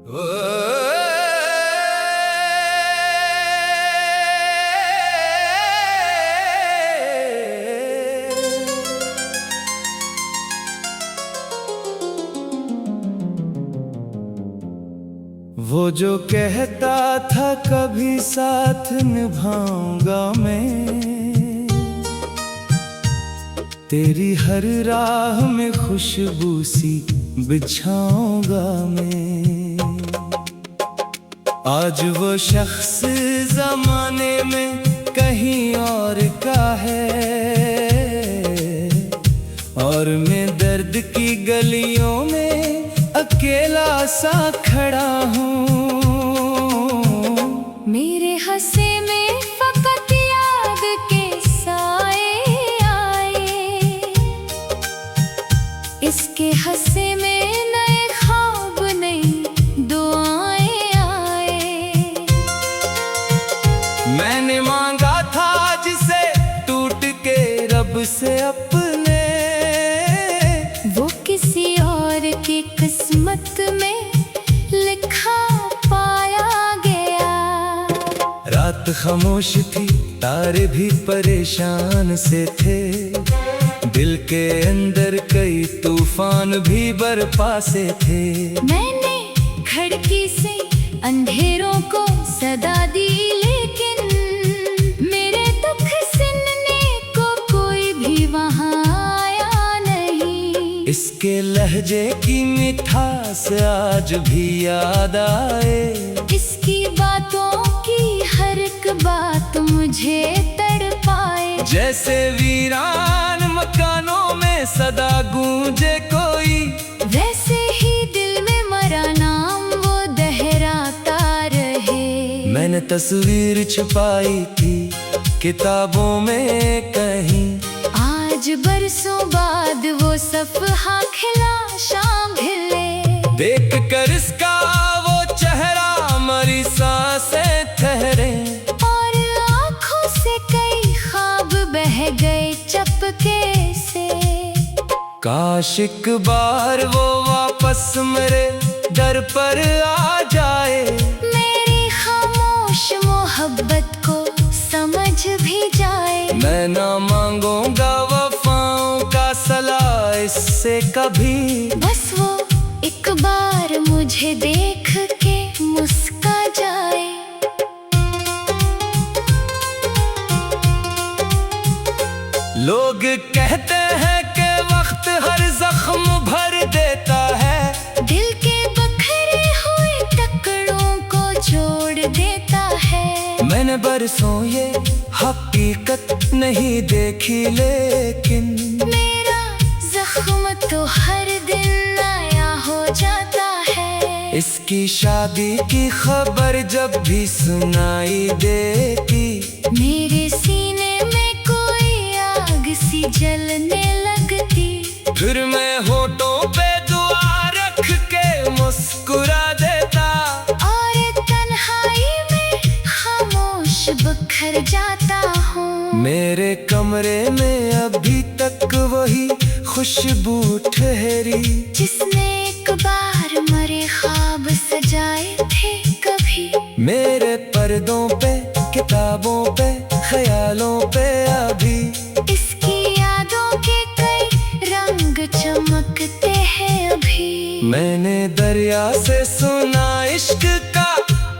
वो जो कहता था कभी साथ निभाऊंगा मैं, तेरी हर राह में खुशबू सी बिछाऊंगा मैं। आज वो शख्स जमाने में कहीं और का है, और मैं दर्द की गलियों में अकेला सा खड़ा हूँ। मेरे हंसे में फकत याद के साए आए, इसके हंसे में नए ख्वाब नई दुआएं आए। मैंने मांगा था जिसे टूट के रब से अपने, वो किसी और की किस्मत में लिखा पाया गया। रात खामोश थी, तारे भी परेशान से थे, दिल के अंदर कई तूफान भी बरपा से थे। मैंने खिड़की से अंधेरों को सदा दी, लेकिन मेरे दुख सुनने को कोई भी वहां आया नहीं। इसके लहजे की मिठास आज भी याद आए, इसकी बातों की हर एक बात मुझे तड़पाए। जैसे वीरान मकानों में सदा गूंजे कोई, वैसे ही दिल में मरा नाम वो दोहराता रहे। मैंने तस्वीर छुपाई थी किताबों में कहीं, आज बरसों बाद वो सफ़हा खिला शाम खिले। देख कर इसका वो चेहरा मरी सांसें ठहरे, और आँखों से कई ख्वाब बह गए चपके से। काश एक बार वो वापस मेरे दर पर आ जाए, मेरी खामोश मोहब्बत को समझ भी जाए। मैं ना मांगूंगा वफाओं का सला इससे कभी, बस वो एक बार मुझे देख के मुस्का जाए। लोग कहते हैं कि वक्त हर जख्म भर देता है, दिल के बखरे हुए टुकड़ों को जोड़ देता है। मैंने बरसों ये हकीकत नहीं देखी, लेकिन मेरा जख्म तो हर दिन नया हो जाता है। इसकी शादी की खबर जब भी सुनाई देती, मेरे सीने में कोई आग सी जलने लगती। फिर मैं होठों पे दुआ रख के मुस्कुरा देता, और तन्हाई में खामोश बिखर जाता हूँ। मेरे कमरे में अभी तक वही खुशबू ठहरी, जिसने एक बार मरे ख्वाब सजाए थे कभी। मेरे पर्दों पे किताबों पे ख्यालों पे अभी इसकी यादों के कई रंग चमकते हैं अभी। मैंने दरिया से सुना इश्क का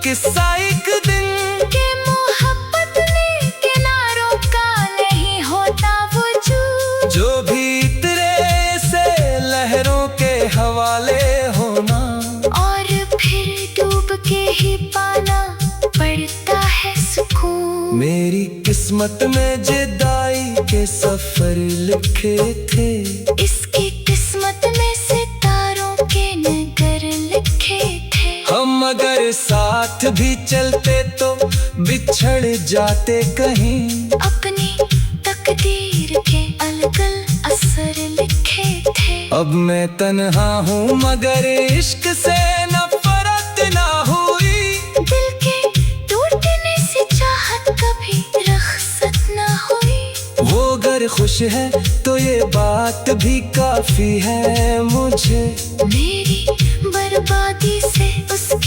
किस्सा एक दिन, के मोहब्बत में किनारों का नहीं होता वजूद। जो भी तेरे से लहरों के हवाले होना, और फिर डूब के ही पाना पड़ता है सुकून। मेरी किस्मत में जुदाई के सफर लिखे थे, इसकी किस्मत में सितारों के नगर लिखे थे। हम अगर साथ भी चलते तो बिछड़ जाते कहीं, अपनी तकदीर के अलग असर लिखे थे। अब मैं तन्हा हूँ मगर इश्क से नफरत ना हुई, दिल के टूटने से चाहत कभी रख्सत ना हुई। वो अगर खुश है तो ये बात भी काफी है मुझे, मेरी बर्बादी से उसकी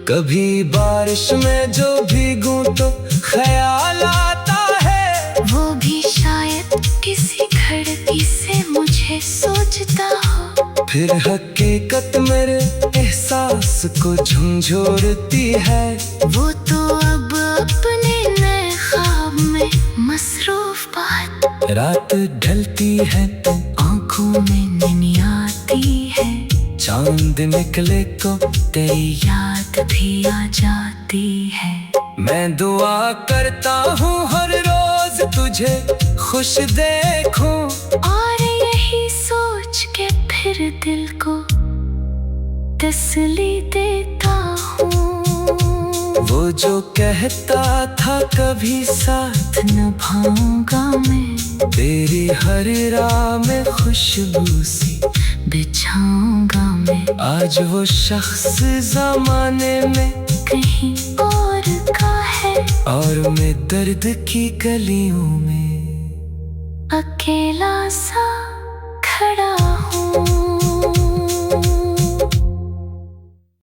कभी बारिश में जो भीगूं तो ख्याल आता है, वो भी शायद किसी खिड़की से मुझे सोचता हो। फिर हकीकत मेरे एहसास को झंझोरती है, वो तो अब अपने नए ख्वाब में मसरूफ बात। रात ढलती है तो आंखों में नींद आती है, चांद निकले को तेरी याद भी आ जाती है। मैं दुआ करता हूँ हर रोज तुझे खुश देखूं, और यही सोच के फिर दिल को तसल्ली देता हूँ। वो जो कहता था कभी साथ निभाऊंगा मैं, तेरी हर राह में खुशबू सी बिछाऊंगा मैं। आज वो शख्स जमाने में कहीं और का है, और मैं दर्द की गलियों में अकेला सा